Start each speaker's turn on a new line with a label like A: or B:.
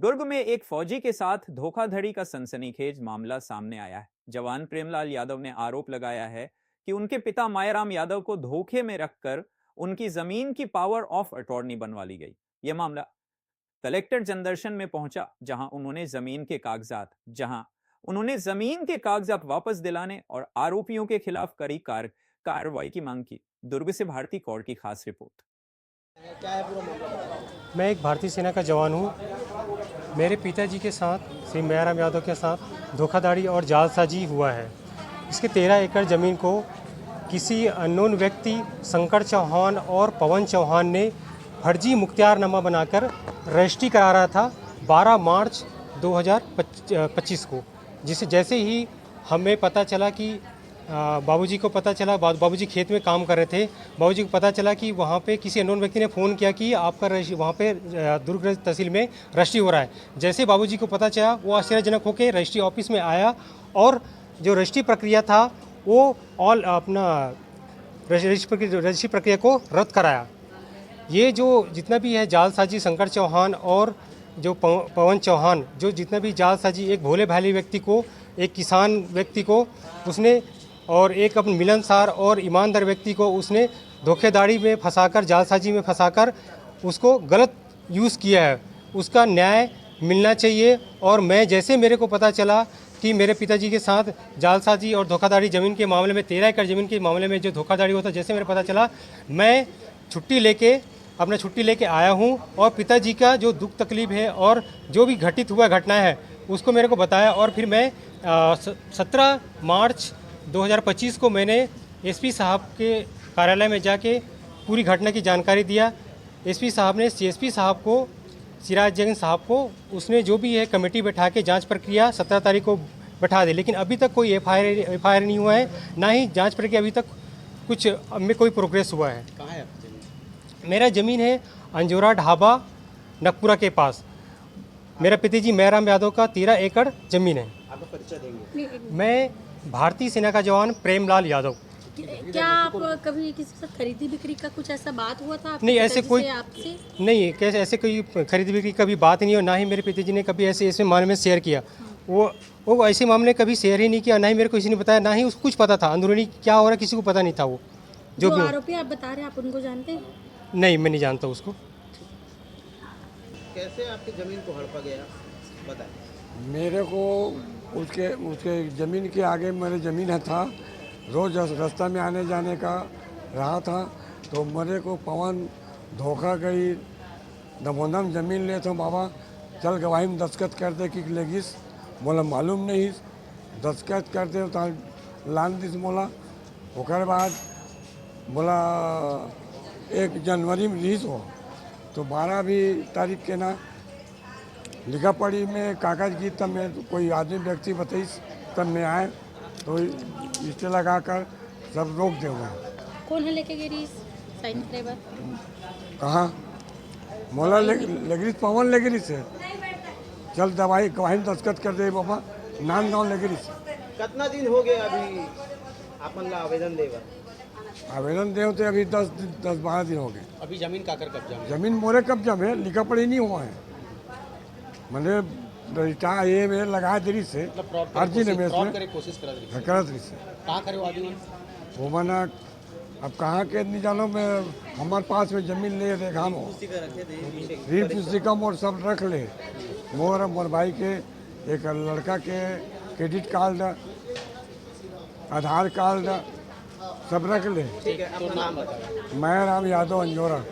A: दुर्ग में एक फौजी के साथ धोखाधड़ी का सनसनीखेज मामला सामने आया है। जवान प्रेमलाल यादव ने आरोप लगाया है कि उनके पिता मायाराम यादव को धोखे में रखकर उनकी जमीन की पावर ऑफ अटॉर्नी बनवा ली गई। यह मामला कलेक्टर जनदर्शन में पहुंचा, जहां उन्होंने जमीन के कागजात वापस दिलाने और आरोपियों के खिलाफ कड़ी कार्रवाई की मांग की। दुर्ग से भारती कौर की खास रिपोर्ट।
B: मैं एक भारतीय सेना का जवान हूँ। मेरे पिताजी के साथ श्री मायाराम यादव के साथ धोखाधड़ी और जालसाजी हुआ है। इसके 13 एकड़ ज़मीन को किसी अननोन व्यक्ति शंकर चौहान और पवन चौहान ने फर्जी मुख्तियारनामा बनाकर रजिस्ट्री करा रहा था 12 मार्च 2025 को। जैसे ही हमें पता चला कि बाबूजी को पता चला, बाबूजी खेत में काम कर रहे थे, बाबूजी को पता चला कि वहाँ पे किसी अननोन व्यक्ति ने फ़ोन किया कि आपका वहाँ पे दुर्ग तहसील में रजिस्ट्री हो रहा है। जैसे बाबूजी को पता चला, वो आश्चर्यजनक होकर रजिस्ट्री ऑफिस में आया और जो रजिस्ट्री प्रक्रिया था वो रजिस्ट्री प्रक्रिया को रद्द कराया। ये जो जितना भी है जालसाजी, शंकर चौहान और जो पवन चौहान, जो जितना भी जालसाजी, एक भोले भाले व्यक्ति को, एक किसान व्यक्ति को उसने और एक अपन मिलनसार और ईमानदार व्यक्ति को उसने धोखेधड़ी में फंसाकर, जालसाजी में फंसाकर उसको गलत यूज़ किया है। उसका न्याय मिलना चाहिए। और मैं जैसे मेरे को पता चला कि मेरे पिताजी के साथ जालसाजी और धोखाधड़ी ज़मीन के मामले में, 13 एकड़ ज़मीन के मामले में जो धोखाधड़ी होता, जैसे मेरे पता चला, मैं छुट्टी लेके आया हूँ और पिताजी का जो दुख तकलीफ है और जो भी घटित हुआ घटना है उसको मेरे को बताया। और फिर मैं 17 मार्च 2025 को मैंने एसपी साहब के कार्यालय में जाके पूरी घटना की जानकारी दिया। एसपी साहब ने सीएसपी साहब को, सिराज जैन साहब को, उसने जो भी है कमेटी बैठा के जांच प्रक्रिया 17 तारीख को बैठा दी। लेकिन अभी तक कोई एफआईआर नहीं हुआ है, ना ही जांच प्रक्रिया अभी तक कुछ में कोई प्रोग्रेस हुआ है।
C: कहाँ है आपकी ज़मीन?
B: मेरा ज़मीन है अंजोरा ढाबा, नकपुरा के पास। मेरा पिताजी मायाराम यादव का 13 एकड़ ज़मीन है।
C: आपका परिचय देंगे?
B: मैं भारतीय सेना का जवान प्रेमलाल यादव।
D: क्या आप कभी किसी के साथ खरीदी बिक्री का कुछ ऐसा बात हुआ था?
B: नहीं, ऐसे कोई
D: आपसे
B: नहीं, कैसे ऐसे कोई खरीदी बिक्री का भी बात नहीं हो, ना ही मेरे पिताजी ने कभी ऐसे मामले में शेयर किया। वो ऐसे मामले कभी शेयर ही नहीं किया, ना ही मेरे को किसी ने बताया, ना ही उसको कुछ पता था अंदरूनी क्या हो रहा है, किसी को पता नहीं था। वो
D: जो आरोपी आप बता रहे हैं, आप उनको जानते हैं?
B: नहीं, मैं नहीं जानता उसको।
C: कैसे आपकी ज़मीन को हड़पा गया, बताएं।
E: मेरे को उसके ज़मीन के आगे मेरे ज़मीन था, रोज़ रास्ता में आने जाने का रहा था। तो मेरे को पवन धोखा गई, दमोदम ज़मीन ले तो बाबा चल गवाही में दस्तखत कर दे कि लेगिस, बोला मालूम नहीं, दस्तखत कर दे तो लान दिस बोला। ओकर बाद बोला 1 जनवरी में रिलीज हो, तो 12 तारीख के ना लिखा पड़ी में कागज की, तब मैं कोई आदमी व्यक्ति बताइस, तब मैं आए तो स्टे लगा कर सब रोक दे हुए।
D: कौन है लेके गिरी साइन ड्राइवर?
E: कहाँ मोला लेगिरी पवन लेगिरी से चल दवाई गवाही दस्तखत कर दे बाबा, नांदगांव लेगिरी से।
C: कितना दिन हो गया अभी अपन ला आवेदन देगा?
E: आवेदन दे तो अभी 10-12 दिन हो गए।
C: अभी ज़मीन काकर कब्जा में?
E: ज़मीन मोरे कब्जा में, लिखा पड़ी नहीं हुआ है। मैंने रजिस्ट्रा ये में लगा दरी से अर्जी ने में
C: कोशिश
E: करत रही से
C: कहाँ करे आदमी
E: वो मना। अब कहाँ के नहीं जानो, मैं हमारे पास में ज़मीन ले रेखा हो रील पुस्तिकम और सब रख ले। मोर भाई के एक लड़का के क्रेडिट कार्ड, आधार कार्ड सब रख ले।
C: ठीक है, अपना नाम बताओ।
E: मायाराम यादव, अंजोरा।